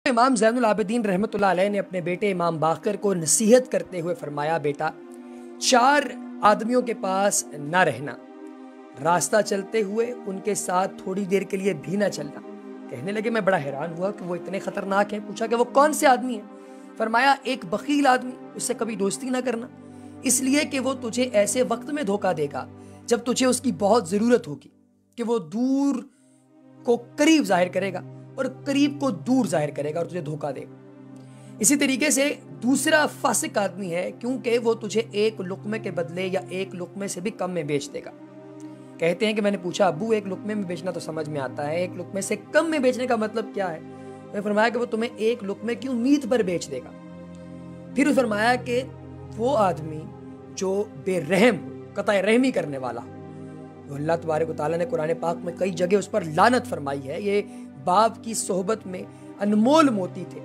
امام زین العابدین رحمۃ اللہ علیہ نے اپنے بیٹے امام باقر کو نصیحت کرتے ہوئے فرمایا، بیٹا 4 آدمیوں کے پاس نہ رہنا، راستہ چلتے ہوئے ان کے ساتھ تھوڑی دیر کے لیے بھی نہ چلنا۔ کہنے لگے میں بڑا حیران ہوا کہ وہ اتنے خطرناک ہیں۔ پوچھا کہ وہ کون سے آدمی ہیں؟ فرمایا ایک بخیل آدمی، اس سے کبھی دوستی نہ کرنا، اس لیے کہ وہ تجھے ایسے وقت میں دھوکہ دے گا جب تجھے اس کی بہت ضرورت ہوگی، کہ وہ دور کو قریب ظاہر کرے گا اور قریب کو دور ظاہر کرے گا اور تجھے دھوکہ دے گا۔ اسی طریقے سے دوسرا فاسق آدمی ہے، کیونکہ وہ تجھے ایک لقمے کے بدلے یا ایک لقمے سے بھی کم میں بیچ دے گا۔ کہتے ہیں کہ میں نے پوچھا ابو ایک لقمے میں بیچنا تو سمجھ میں آتا ہے، ایک لقمے سے کم میں بیچنے کا مطلب کیا ہے؟ میں نے فرمایا کہ وہ تمہیں ایک لقمے کی امید پر بیچ دے گا۔ پھر فرمایا کہ وہ آدمی جو بے رحم، قطع رحمی کرنے والا، وہ اللہ تبارک و تعالیٰ نے قرآن پاک میں کئی جگہ اس پر لعنت فرمائی ہے۔ یہ باپ کی صحبت میں انمول موتی تھے۔